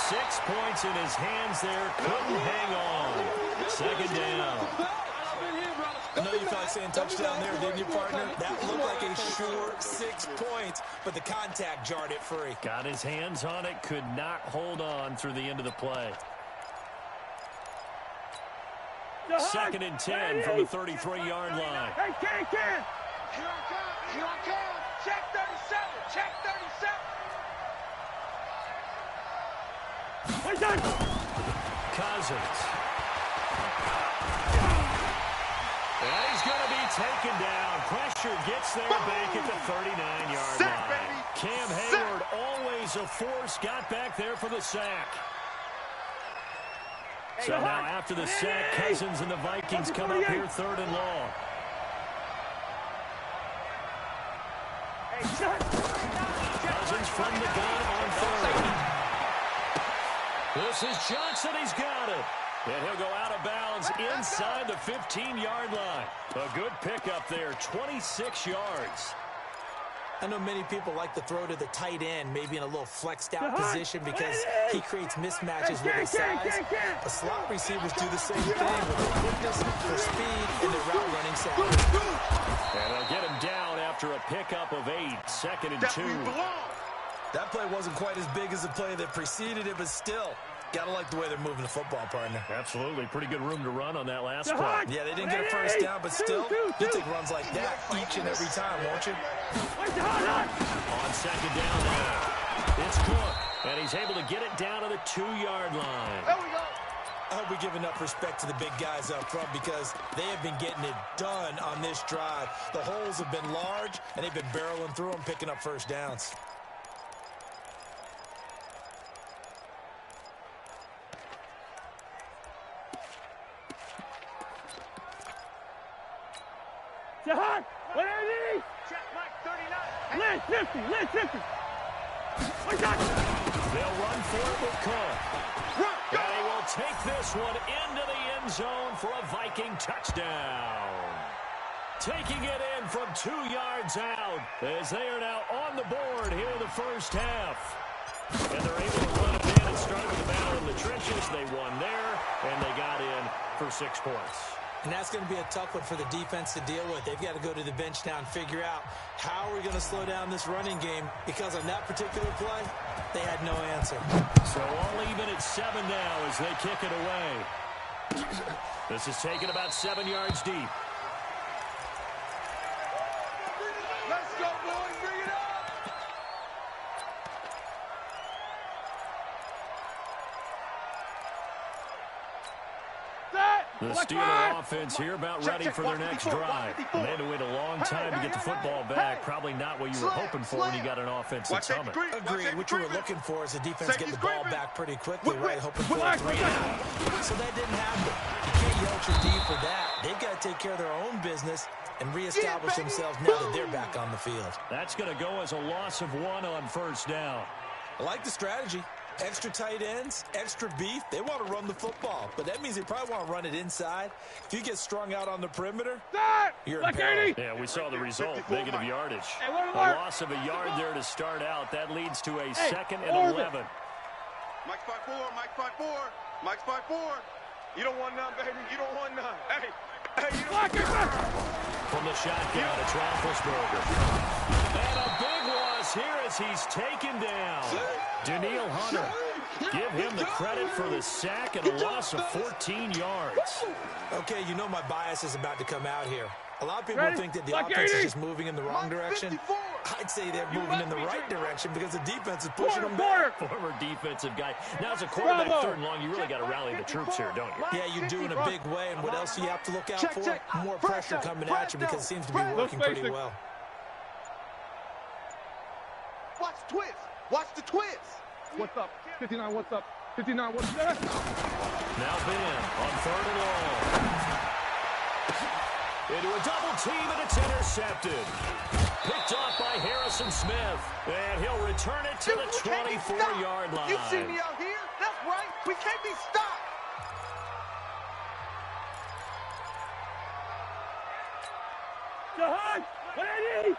6 points in his hands there. Couldn't hang on. Second down. I know you felt like saying touchdown there, didn't you, partner? That looked like a sure 6 points, but the contact jarred it free. Got his hands on it, could not hold on through the end of the play. Second and 10 from the 33-yard line. Hey, Ken! Here I come! Here I come! Check 37! Check 37! Wait, done! Cousins. And he's going to be taken down. Pressure gets there back at the 39-yard line. Cam Hayward, always a force, got back there for the sack. So now after the sack, Cousins and the Vikings come up here 3rd and long. Cousins from the gun on 3rd. This is Johnson. He's got it. And he'll go out of bounds inside the 15-yard line. A good pickup there, 26 yards. I know many people like to throw to the tight end, maybe in a little flexed out position because he creates mismatches with his size. But slot receivers do the same thing with their quickness, their speed, and their route running savvy. And they'll get him down after a pickup of 8, 2nd and 2. That play wasn't quite as big as the play that preceded it, but still, gotta like the way they're moving the football, partner. Absolutely. Pretty good room to run on that last play. Yeah, they didn't get a first down, but still, you'll take runs like that each and every time, won't you? On second down now, it's Cook, and he's able to get it down to the 2-yard line. There we go. I hope we give enough respect to the big guys up front because they have been getting it done on this drive. The holes have been large, and they've been barreling through them, picking up first downs. Jahan, what are these? Check Mike 39. Lynch 50. What's that? They'll run for it with Cook. And he will take this one into the end zone for a Viking touchdown. Taking it in from 2 yards out as they are now on the board here in the first half. And they're able to run it in and start with the battle in the trenches. They won there, and they got in for 6 points. And that's going to be a tough one for the defense to deal with. They've got to go to the bench now and figure out how are we going to slow down this running game, because on that particular play, they had no answer. So all even at 7 now as they kick it away. This is taken about 7 yards deep. Let's go, boys. Bring it up. The Steeler offense here about ready for their next drive. They had to wait a long time to get the football back. Probably not what you were hoping for when you got an offense that's humming. Agreed. What you were looking for is the defense getting the ball back pretty quickly, right? Hoping for a 3 and out. So that didn't happen. You can't yell at your D for that. They've got to take care of their own business and reestablish themselves now that they're back on the field. That's going to go as a loss of 1 on first down. I like the strategy. Extra tight ends, extra beef. They want to run the football, but that means they probably want to run it inside. If you get strung out on the perimeter, you're in peril. Yeah, we saw the result. Negative yardage. A loss of a yard there to start out. That leads to a 2nd and 11. Mike's 5'4", Mike's 5'4", Mike's 5'4". You don't want none, baby. You don't want none. Hey, you don't want none. From the shotgun, it's Roethlisberger. And a big loss here as he's taken down. Daniil Hunter, give him the credit for the sack and a loss of 14 yards. Okay, you know my bias is about to come out here. A lot of people think that the offense is just moving in the wrong direction. I'd say they're moving in the right direction because the defense is pushing them back. Former defensive guy. Now, as a quarterback, 3rd and long, you really got to rally the troops here, don't you? Yeah, you do in a big way. And what else do you have to look out for? More pressure coming at you because it seems to be working pretty well. Watch the twist. Watch the twist. What's up? 59, what's up? 59, what's that? Now Ben on 3rd and long. Into a double team, and it's intercepted. Picked off by Harrison Smith. And he'll return it to the 24-yard line. You see me out here? That's right. We can't be stopped. Jahan,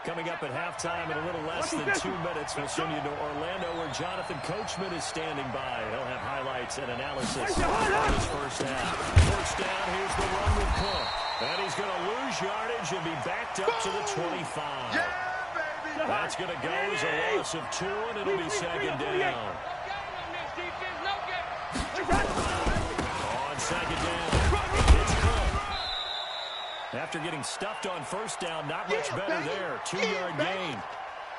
Coming up at halftime in a little less than 2 minutes, we'll send you to Orlando where Jonathan Coachman is standing by. He'll have highlights and analysis on his first half. First down, here's the run with Cook. And he's going to lose yardage and be backed up to the 25. Yeah, baby. That's going to go as a loss of 2, and it'll be second down. On second down, it's Cook. After getting stuffed on first down, not much better there. 2-yard gain.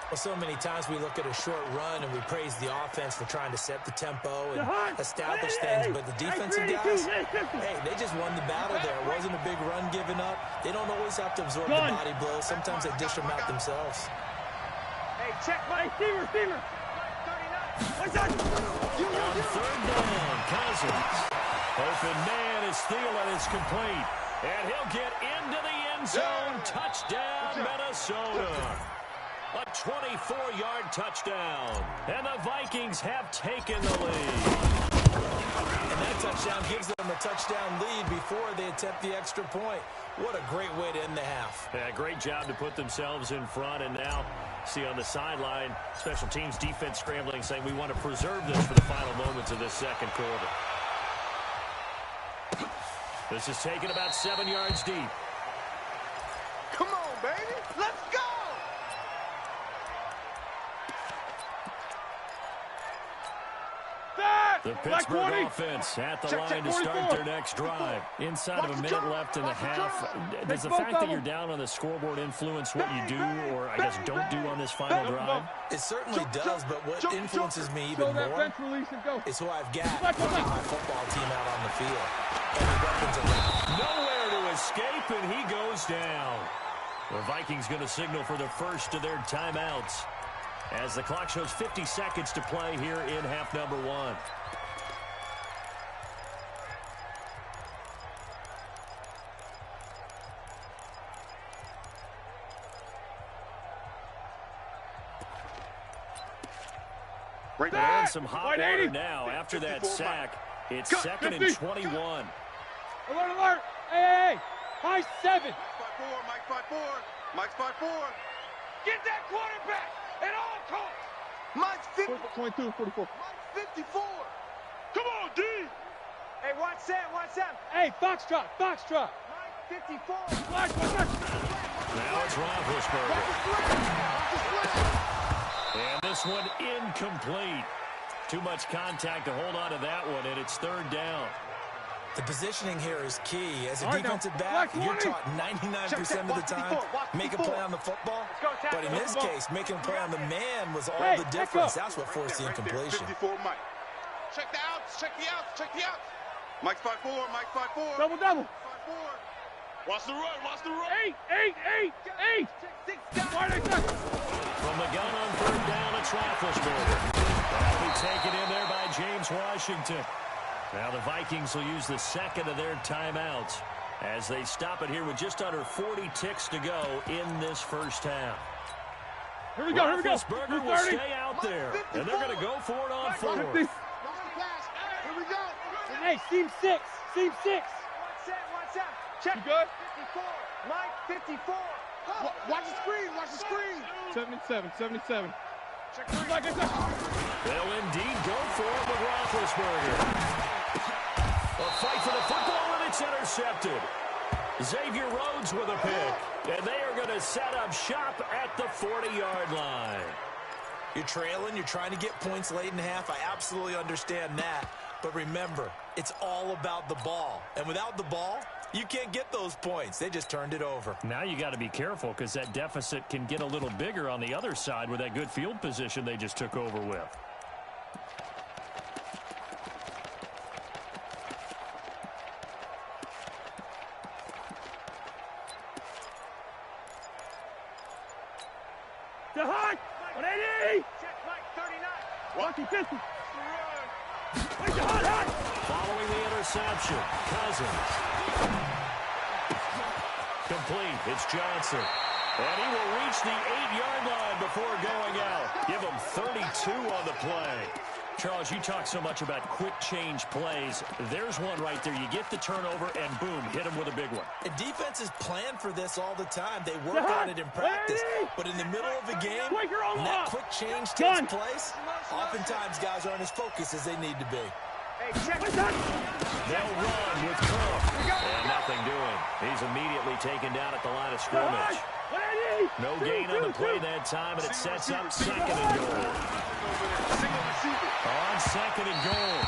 Well, so many times we look at a short run and we praise the offense for trying to set the tempo and establish things, but the defensive guys, hey, they just won the battle there. It wasn't a big run given up. They don't always have to absorb the body blows. Sometimes they dish them out themselves. Hey, check my receiver. On third down, Cousins. Open man is Thielen is complete. And he'll get into the end zone. Touchdown, Minnesota. A 24-yard touchdown. And the Vikings have taken the lead. And that touchdown gives them a touchdown lead before they attempt the extra point. What a great way to end the half. Yeah, great job to put themselves in front. And now, see on the sideline, special teams defense scrambling, saying we want to preserve this for the final moments of this second quarter. This is taken about 7 yards deep. Come on, baby. Let's go. The Pittsburgh offense at the line to start their next drive. Inside of a minute left in the half. Does the fact that you're down on the scoreboard influence what you do or, I guess, don't do on this final drive? It certainly does, but what influences me even more is who I've got running my football team out on the field. And the weapons around. Nowhere to escape, and he goes down. The Vikings going to signal for the first of their timeouts as the clock shows 50 seconds to play here in half number 1. And some hot water now after that sack. It's 2nd and 21. Alert! Hey! High 7! Mike 5-4. Mike's 5-4. Get that quarterback at all costs! Mike's 50. 22, 44. Mike's 54. Come on, D! Hey, watch that! Hey, Foxtrot! Mike 54. Watch. Now it's Roethlisberger. And this one incomplete. Too much contact to hold on to that one, and it's 3rd down. The positioning here is key. As a defensive back, you're taught 99% of the time, make a play on the football. But in this case, making a play on the man was all the difference. That's what forced the incompletion. 54, Mike. Check the outs. Mike's 5-4. Mike's 5-4. Double. 5-4. Watch the run. 8. From the gun on 3rd down, it's Roethlisberger. That'll be taken in there by James Washington. Now the Vikings will use the second of their timeouts as they stop it here with just under 40 ticks to go in this first half. Here we go. Roethlisberger will stay out there, and they're going to go for it on 4th. Here we go. Hey, seam 6. Watch out. Check. You good? 54. Mike 54. Watch the screen. 77. Check 3. They'll indeed go for it with Roethlisberger. A fight for the football, and it's intercepted. Xavier Rhodes with a pick, and they are going to set up shop at the 40-yard line. You're trailing, you're trying to get points late in the half. I absolutely understand that. But remember, it's all about the ball. And without the ball, you can't get those points. They just turned it over. Now you got to be careful because that deficit can get a little bigger on the other side with that good field position they just took over with. To high. 180. Check Mike 39. Walking 50. Following the interception, Cousins. Complete. It's Johnson. And he will reach the 8-yard line before going out. Give him 32 on the play. Charles, you talk so much about quick change plays. There's one right there. You get the turnover, and boom, hit him with a big one. And defenses plan for this all the time. They work on it in practice. But in the middle of a game, when that quick change takes place, oftentimes guys aren't as focused as they need to be. They'll run with Cook. And nothing doing. He's immediately taken down at the line of scrimmage. No gain on the play that time, and it sets up second and goal. On second and goal,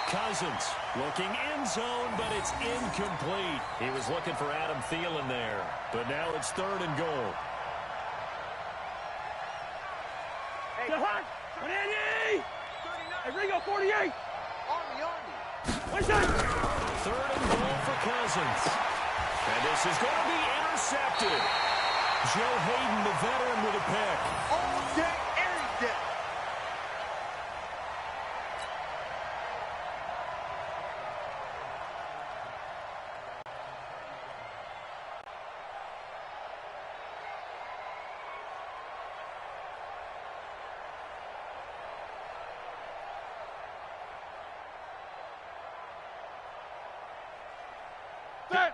Cousins looking end zone, but it's incomplete. He was looking for Adam Thielen there, but now it's third and goal. Hey, Ringo, 48. What's that? Third and goal for Cousins. And this is going to be intercepted. Joe Hayden, the veteran, with a pick. All day, every day.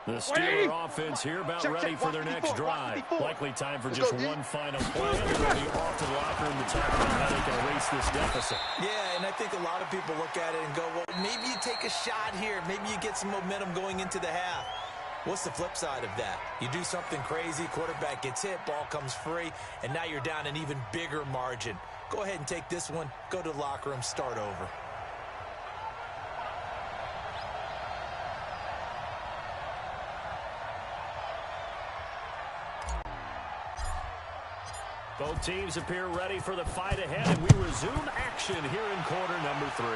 The Steeler offense here about ready for their next drive. Likely time for just one final play. They'll be off to the locker room to talk about how they can erase this deficit. Yeah, and I think a lot of people look at it and go, well, maybe you take a shot here. Maybe you get some momentum going into the half. What's the flip side of that? You do something crazy, quarterback gets hit, ball comes free, and now you're down an even bigger margin. Go ahead and take this one, go to the locker room, start over. Both teams appear ready for the fight ahead, and we resume action here in quarter number 3.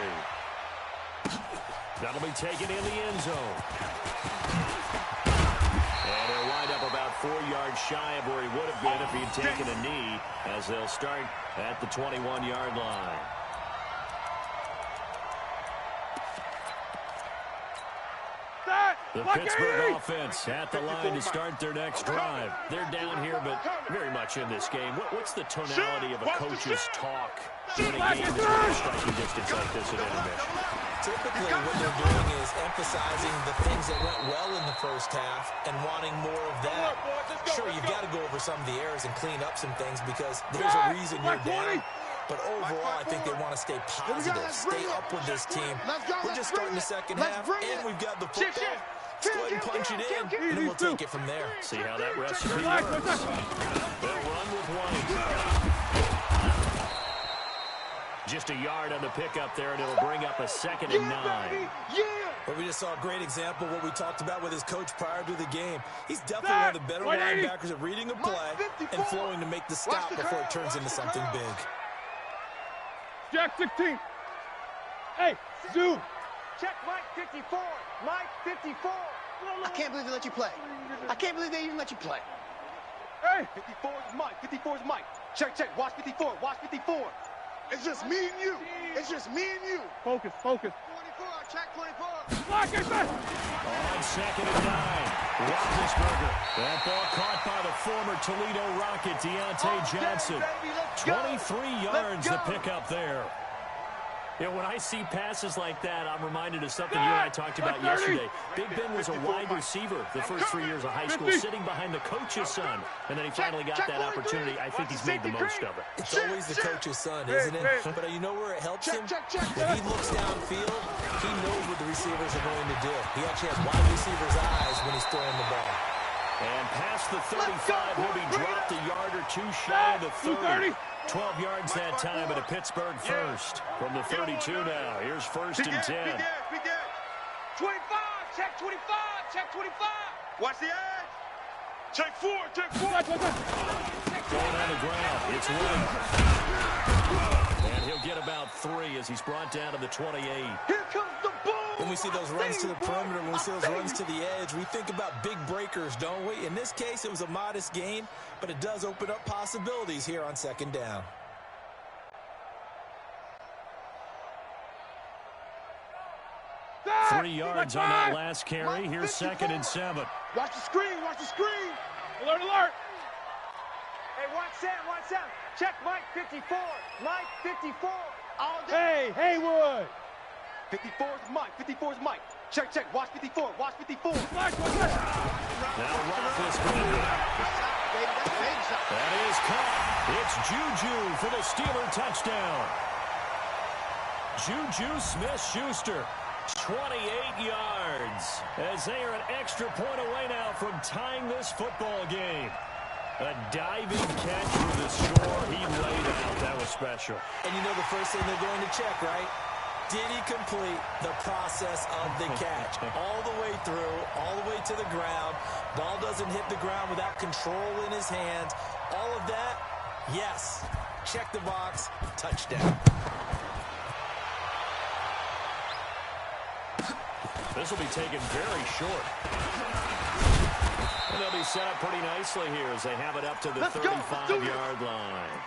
That'll be taken in the end zone. And he'll wind up about 4 yards shy of where he would have been if he'd taken a knee, as they'll start at the 21-yard line. The Pittsburgh offense at the line to start their next drive. They're down here, but very much in this game. What's the tonality of a coach's talk when a game is within striking distance like this at intermission? Typically, what they're doing is emphasizing the things that went well in the first half and wanting more of that. Sure, you've got to go over some of the errors and clean up some things because there's a reason you're down. But overall, I think they want to stay positive, stay up with this team. We're just starting the second half, and we've got the football. Let's go ahead and punch it in, and then we'll take it from there. See how that recipe works. They'll run with one. Just a yard on the pickup there, and it'll bring up a 2nd and 9. But we just saw a great example of what we talked about with his coach prior to the game. He's definitely one of the better linebackers at reading a play and flowing to make the stop before it turns into something big. Jack 16. Hey, zoom. Check Mike 54. Mike 54. I can't believe they let you play. I can't believe they even let you play. Hey, 54 is Mike. 54 is Mike. Check. Watch 54. Watch 54. It's just me and you. It's just me and you. focus. 24. Check 24. Block it, man. On 2nd and 9, Roethlisberger. That ball caught by the former Toledo Rocket, Deontay Johnson. 23 yards to pick up there. You know, when I see passes like that, I'm reminded of something you and I talked about yesterday. Big Ben was a wide receiver the first 3 years of high school, sitting behind the coach's son, and then he finally got that opportunity. I think he's made the most of it. It's always the coach's son, isn't it? But you know where it helps him? When he looks downfield, he knows what the receivers are going to do. He actually has wide receivers' eyes when he's throwing the ball. And past the 35, he'll be dropped a yard or two shy of the 30. 12 yards that time at a Pittsburgh first. From the 32 now, here's 1st and 10. 25, check 25, check 25. Watch the edge. Check 4. Going on the ground, it's Wood. And he'll get about 3 as he's brought down to the 28. Here comes the boom. When we see those runs to the perimeter, when we see those runs to the edge, we think about big breakers, don't we? In this case, it was a modest gain, but it does open up possibilities here on 2nd down. Dad, 3 yards on that last carry. Here's 2nd and 7. Watch the screen. Alert. Hey, watch that. Check Mike 54. Mike 54. all day. Hey, Haywood. 54 is Mike. 54 is Mike. Check, check. Watch 54. Watch 54. Now Roethlisberger. That is caught. It's Juju for the Steeler touchdown. Juju Smith-Schuster, 28 yards, as they are an extra point away now from tying this football game. A diving catch for the score. He laid out. That was special. And you know the first thing they're going to check, right? Did he complete the process of the catch? All the way through, all the way to the ground. Ball doesn't hit the ground without control in his hands. All of that, yes. Check the box, touchdown. This will be taken very short. And they'll be set up pretty nicely here as they have it up to the 35-yard line.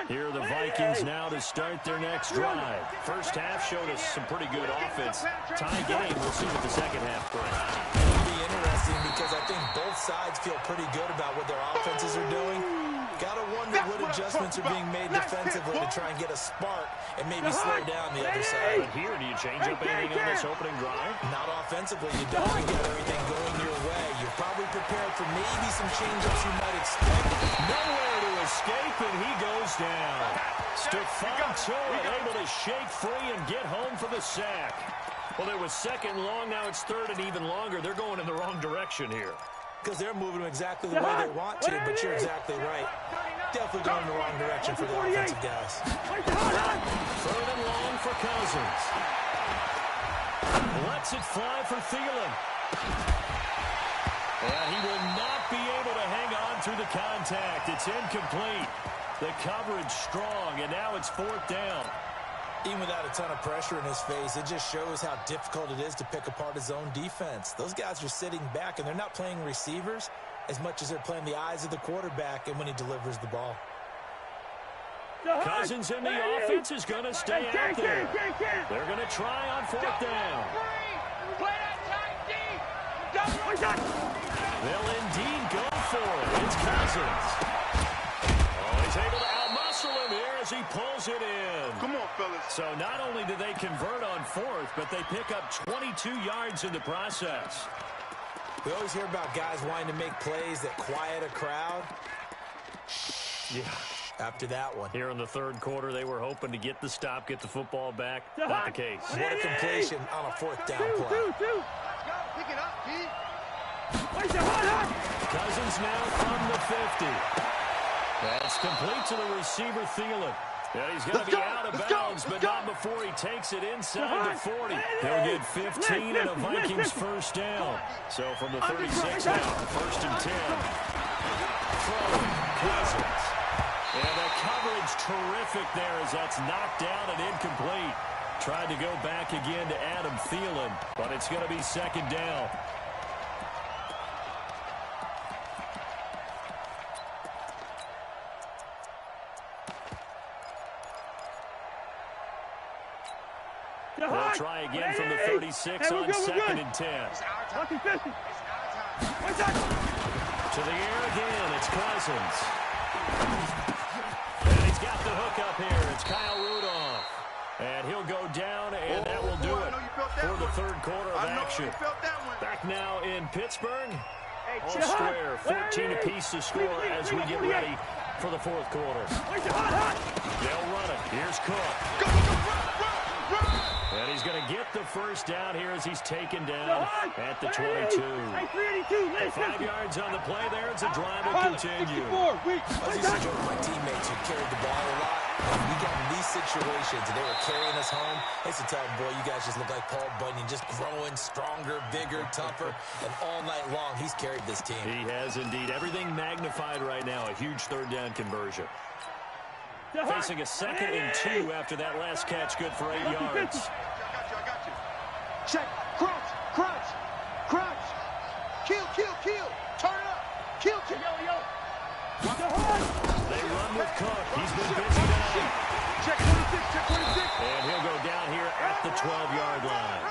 Here are the Vikings now to start their next drive. First half showed us some pretty good offense. Tie game. We'll see what the second half brings. It'll be interesting because I think both sides feel pretty good about what their offenses are doing. Gotta wonder what adjustments are being made defensively to try and get a spark and maybe slow down the other side. But here, do you change up anything on this opening drive? Not offensively. You don't. You got everything going your way. You're probably prepared for maybe some change-ups you might expect. Nowhere to escape, and he goes down. Stephon Tuitt able to shake free and get home for the sack. Well, it was second long. Now it's third and even longer. They're going in the wrong direction here. Because they're moving exactly the way they want to, but you're exactly right. Definitely going in the wrong direction for the offensive guys. Third and long for Cousins. Lets it fly for Thielen. And he will not be able to hang on through the contact. It's incomplete. The coverage strong, and now it's fourth down. Even without a ton of pressure in his face, it just shows how difficult it is to pick apart his own defense. Those guys are sitting back, and they're not playing receivers as much as they're playing the eyes of the quarterback and when he delivers the ball. Cousins in the offense is going to stay out there. They're going to try on fourth down. They'll indeed go for it. It's Cousins. Oh, he's able to outmuscle him here as he pulls it in. Come on, fellas. So not only do they convert on fourth, but they pick up 22 yards in the process. We always hear about guys wanting to make plays that quiet a crowd. Yeah. After that one. Here in the third quarter, they were hoping to get the stop, get the football back. Not the case. What a completion on a fourth down play. Pick it up, G. Cousins now from the 50. That's complete to the receiver, Thielen. Yeah, he's going to be out of bounds, but not before he takes it inside the 40. He'll get 15 and a Vikings first down. So from the 36 now, first and 10. Throwing Cousins. And the coverage terrific there as that's knocked down and incomplete. Tried to go back again to Adam Thielen, but it's going to be second down. They'll try again from the 36 on second and 10. To the air again, it's Cousins. And he's got the hook up here. It's Kyle Rudolph. And he'll go down, and that will do it for the third quarter of action. Back now in Pittsburgh. All square, 14 apiece to score as we get ready for the fourth quarter. They'll run it. Here's Cook. And he's going to get the first down here as he's taken down at the 22. 5 yards on the play there. It's a drive will continue. I used to joke with my teammates who carried the ball a lot. We got in these situations, and they were carrying us home. I used to tell them, boy, you guys just look like Paul Bunyan, just growing stronger, bigger, tougher. And all night long, he's carried this team. He has indeed. Everything magnified right now. A huge third down conversion. Facing a second and 2 after that last catch. Good for 8 yards. I got you. Check. Crunch. Crunch. Crunch. Kill. Turn it up. Kill. Yo. They run with Cook. He's been busy tonight. Check 26. And he'll go down here at the 12-yard line.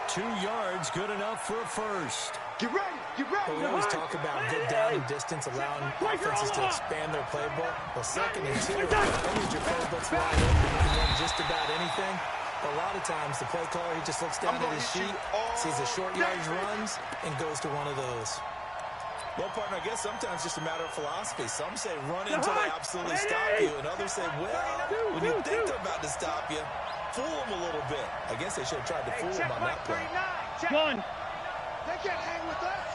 2 yards good enough for a first. Get ready. Get ready. But we always talk about get down and distance, allowing offenses to expand their playbook. Well, 2nd and 2, that means your playbook's wide open. You can run just about anything. But a lot of times, the play caller, he just looks down at his sheet, sees the short yardage runs, and goes to one of those. Well, partner, I guess sometimes it's just a matter of philosophy. Some say run until they absolutely stop you, and others say, well, when you think they're about to stop you, fool them a little bit. I guess they should have tried to fool them on that play. Gun. They can't hang with us.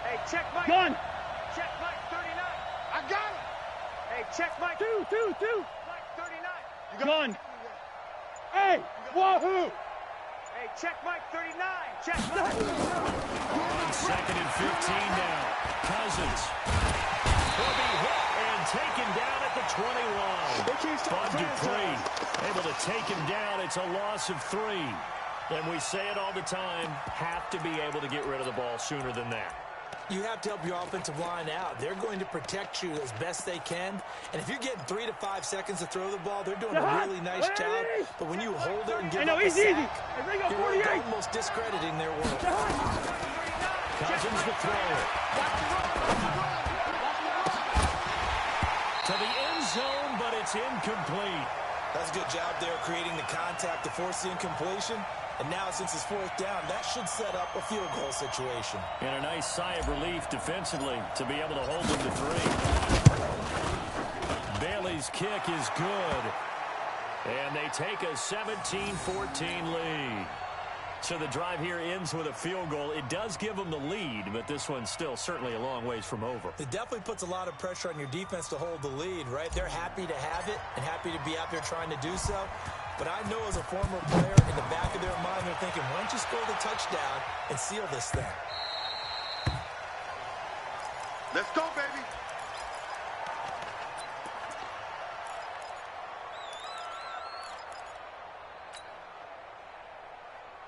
Hey, check Mike. Gun. Check Mike 39. I got him. Hey, check Mike. Two. Mike 39. You got Gun. him. Hey, wahoo. Hey, check Mike 39. Check Mike. On 2nd and 15 now. Cousins will be hit and taken down at the 21. Bud Dupree able to take him down. It's a loss of 3. And we say it all the time, have to be able to get rid of the ball sooner than that. You have to help your offensive line out. They're going to protect you as best they can. And if you're getting 3 to 5 seconds to throw the ball, they're doing a really nice job. But when you hold it and give up a sack, you're really almost discrediting their work. Cousins to throw it. To the end zone, but it's incomplete. That's a good job there creating the contact to force the incompletion. And now, since it's 4th down, that should set up a field goal situation. And a nice sigh of relief defensively to be able to hold them to 3. Bailey's kick is good. And they take a 17-14 lead. So the drive here ends with a field goal. It does give them the lead, but this one's still certainly a long ways from over. It definitely puts a lot of pressure on your defense to hold the lead, right? They're happy to have it and happy to be out there trying to do so. But I know as a former player, in the back of their mind, they're thinking, why don't you score the touchdown and seal this thing? Let's go, baby.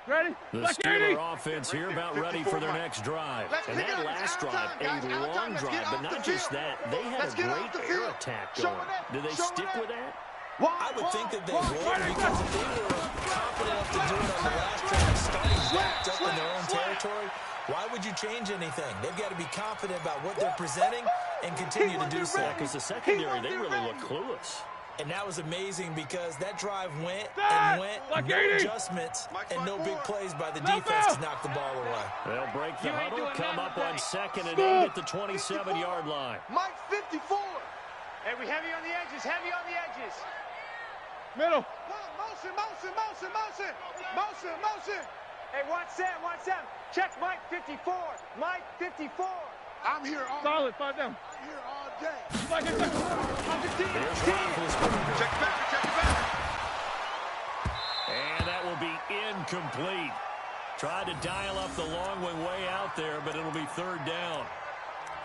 Ready? The Steeler offense here about ready for their next drive. And that last drive, a long drive, but not just that. They had a great air attack going. Do they stick with that? I would think that they would, because if they were confident enough to do it on the last drive, starting wrapped up in their own territory, why would you change anything? They've got to be confident about what they're presenting and continue to do so. Because the secondary, they really look clueless. And that was amazing because that drive went and went, no adjustments and no big plays by the defense to knock the ball away. They'll break the huddle, come up on 2nd and 8 at the 27-yard line. Mike 54. Hey, we heavy on the edges, Middle. Motion. Hey, watch Sam. Check Mike 54. Mike 54. I'm here all Solid, 5 down. I'm here all day. Here's Roethlisberger. Check it back. And that will be incomplete. Tried to dial up the long one way out there, but it'll be 3rd down.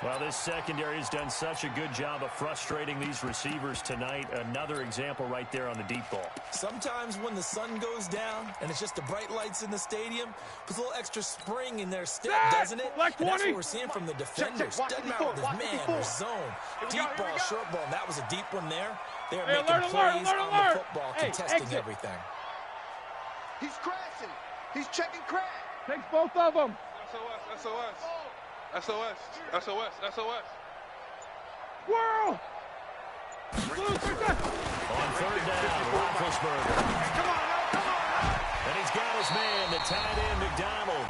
Well, this secondary has done such a good job of frustrating these receivers tonight. Another example right there on the deep ball. Sometimes when the sun goes down and it's just the bright lights in the stadium, puts a little extra spring in their step, doesn't it? And that's what we're seeing from the defenders. Doesn't matter with his man or zone. Deep ball, short ball, and that was a deep one there. They are making plays on the football, contesting everything. He's crashing. He's checking crash. Takes both of them. SOS. Whirl. On 3rd down, Roethlisberger. Come on. And he's got his man, the tight end, McDonald.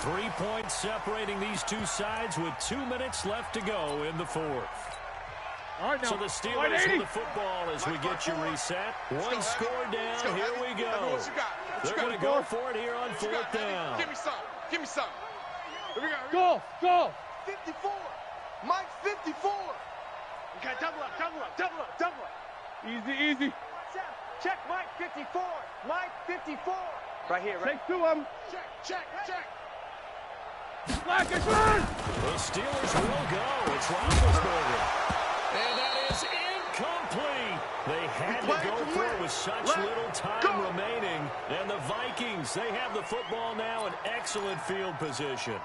3 points separating these two sides with 2 minutes left to go in the 4th. All right, now. So the Steelers with the football as we get you reset. One score down. Here we go. They're going to go for it here on 4th down. Give me some. Here we Go. go. 54. Mike 54. Okay, double up. Easy. Check Mike 54. Mike 54. Right here, right? Take 2 of them. Check. Black and run. The Steelers will go. It's Roethlisberger. And that is incomplete. They had to go for it with such little time remaining. And the Vikings, they have the football now in excellent field position.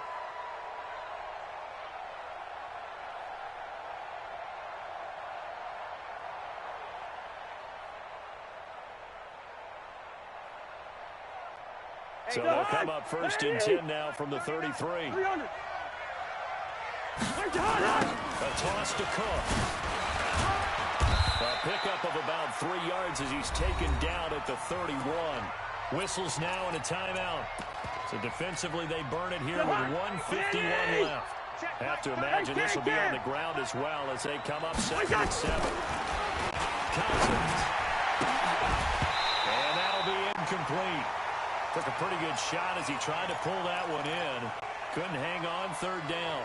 So they'll come up first and 10 now from the 33. A toss to Cook. A pickup of about 3 yards as he's taken down at the 31. Whistles now and a timeout. So defensively they burn it here with 1:51 left. Have to imagine this will be on the ground as well as they come up 2nd and 7. Cousins. And that'll be incomplete. Took a pretty good shot as he tried to pull that one in. Couldn't hang on 3rd down.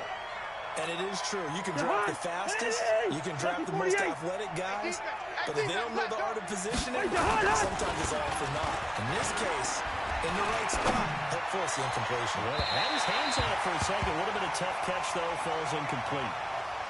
And it is true. You can draft the fastest, you can draft the most athletic guys, but if they don't know the art of positioning, sometimes it's all for naught. In this case, in the right spot, he'll force the incompletion. Well, had his hands on it for a second. Would have been a tough catch, though. Falls incomplete.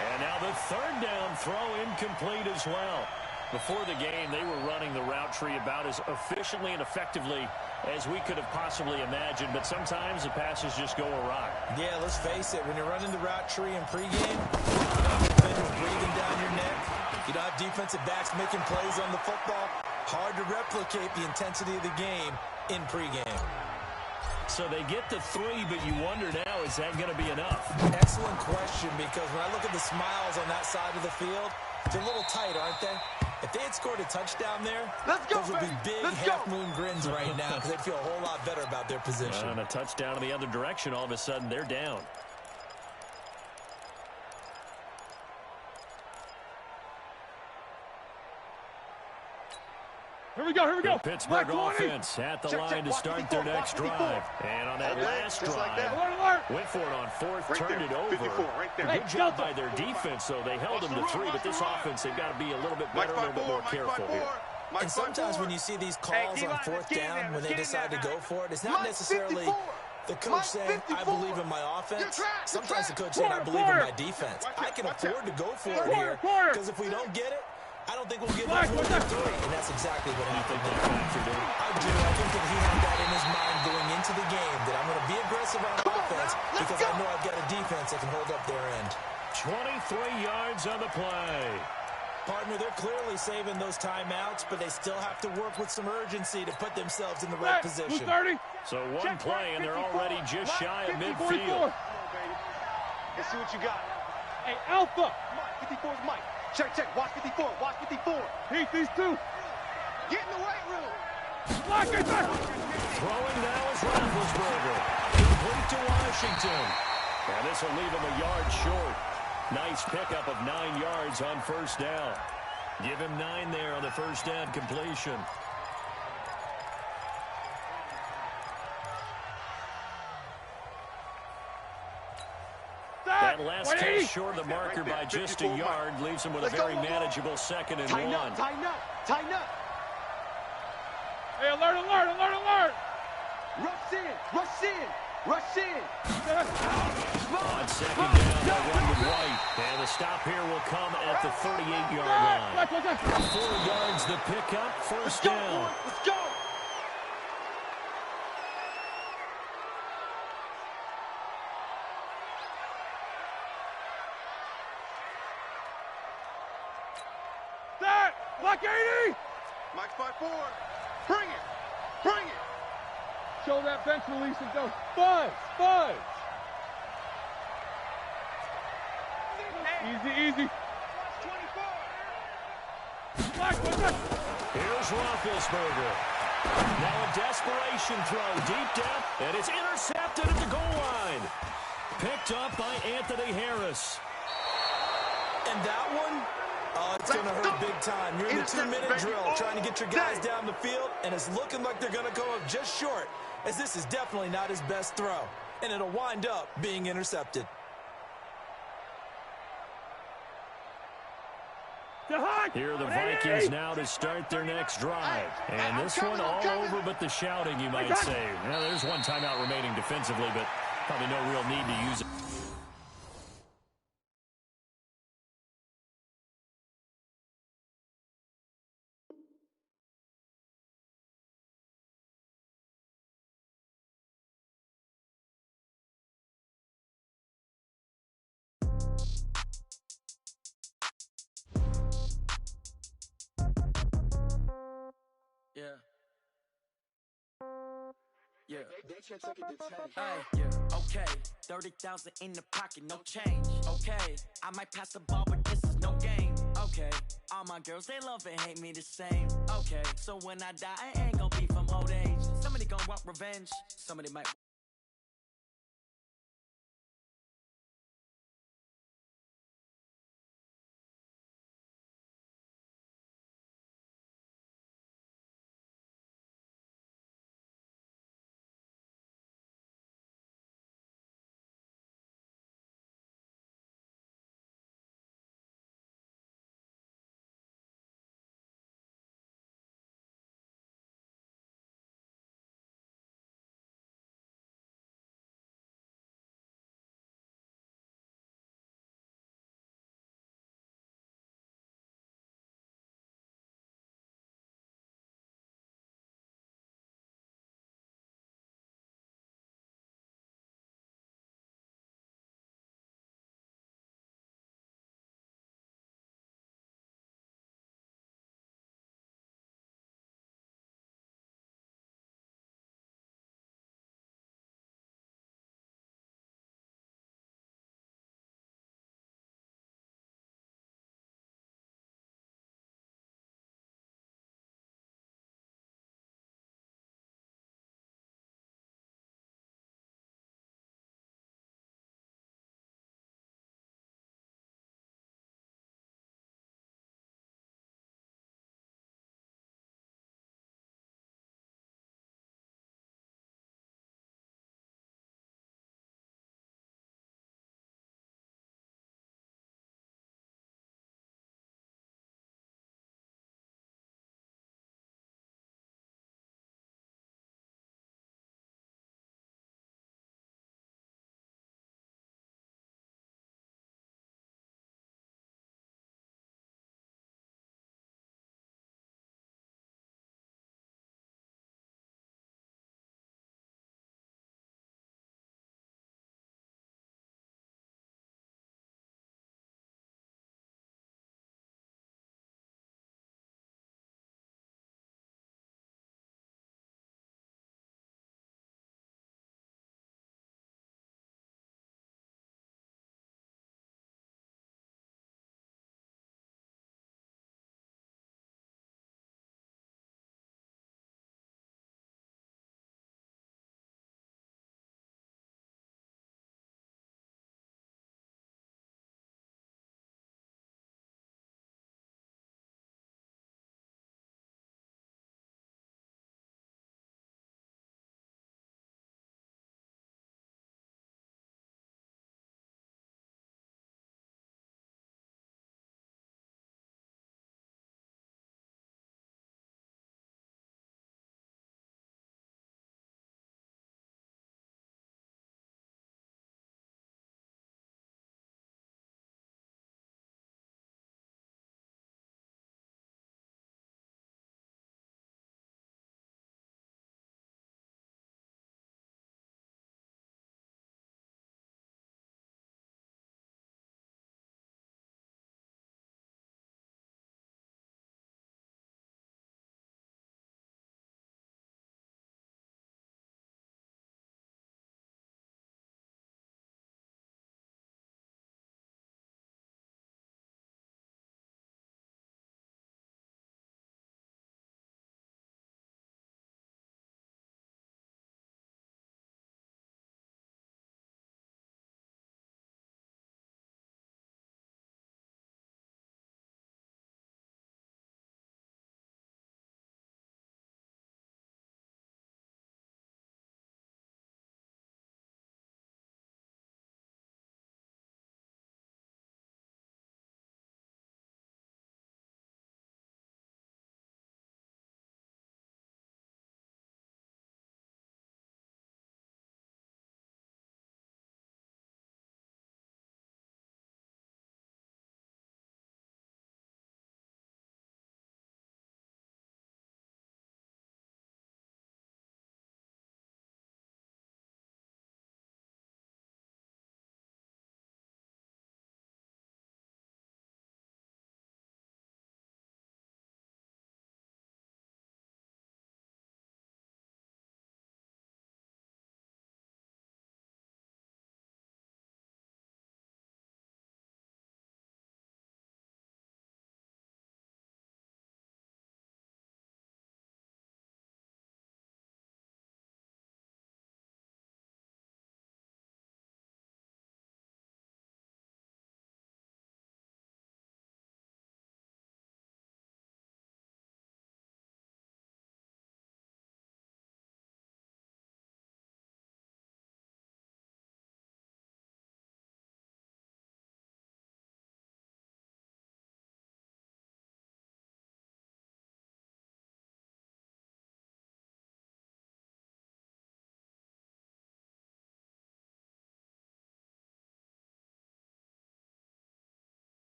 And now the 3rd down throw incomplete as well. Before the game, they were running the route tree about as efficiently and effectively as we could have possibly imagined, but sometimes the passes just go awry. Yeah, let's face it, when you're running the route tree in pregame, you don't have defenders breathing down your neck. You don't have defensive backs making plays on the football. Hard to replicate the intensity of the game in pregame. So they get the 3, but you wonder now, is that going to be enough? Excellent question, because when I look at the smiles on that side of the field, they're a little tight, aren't they? If they had scored a touchdown there, those would be big half-moon grins right now because they'd feel a whole lot better about their position. And a touchdown in the other direction, all of a sudden they're down. Here we go, here we go. The Pittsburgh offense at the line to start their next drive. And on that last drive, went for it on 4th, turned it over. Good job by their defense, though. They held them to 3, but this offense, they've got to be a little bit better, a little bit more careful here. And sometimes when you see these calls on 4th down, when they decide to go for it, it's not necessarily the coach saying, I believe in my offense. Sometimes the coach saying, I believe in my defense. I can afford to go for it here, because if we don't get it, I don't think we'll get much more than 3, and that's exactly what happened. I do. I think that he had that in his mind going into the game, that I'm going to be aggressive on offense because I know I've got a defense that can hold up their end. 23 yards on the play. Partner, they're clearly saving those timeouts, but they still have to work with some urgency to put themselves in the right position. So one play, and they're already just shy of midfield. Let's see what you got. Hey, Alpha. Mike, 54 is Mike. Check, check. Watch 54. Watch 54. Heath, these 2. Get in the weight room. Lock it back. Throwing now is Roethlisberger. Complete to Washington. And this will leave him a yard short. Nice pickup of 9 yards on 1st down. Give him 9 there on the 1st down completion. That last catch short of the marker by just a yard leaves him with a very manageable 2nd and 1. Tighten up, tighten up, tighten up. Hey, alert, alert, alert, alert. Rush in, rush in, rush in. On 2nd down, they'll run with White. And the stop here will come at the 38-yard line. 4 yards the pickup, 1st down. Let's go. Block 80! Mike's 5-4. Bring it! Bring it! Show that bench release and go. Fudge! Fudge! Easy, easy. 24. Here's Roethlisberger. Now a desperation throw deep down, and it's intercepted at the goal line. Picked up by Anthony Harris. And that one, it's going to hurt big time. You're in the 2-minute drill trying to get your guys down the field, and it's looking like they're going to come up just short, as this is definitely not his best throw, and it'll wind up being intercepted. Here are the Vikings now to start their next drive. And this one all over but the shouting, you might say. Well, there's one timeout remaining defensively, but probably no real need to use it. Yeah. Yeah. Hey, yeah. Okay. 30,000 in the pocket, no change. Okay. I might pass the ball, but this is no game. Okay. All my girls, they love and hate me the same. Okay. So when I die, I ain't gonna be from old age. Somebody gon' want revenge. Somebody might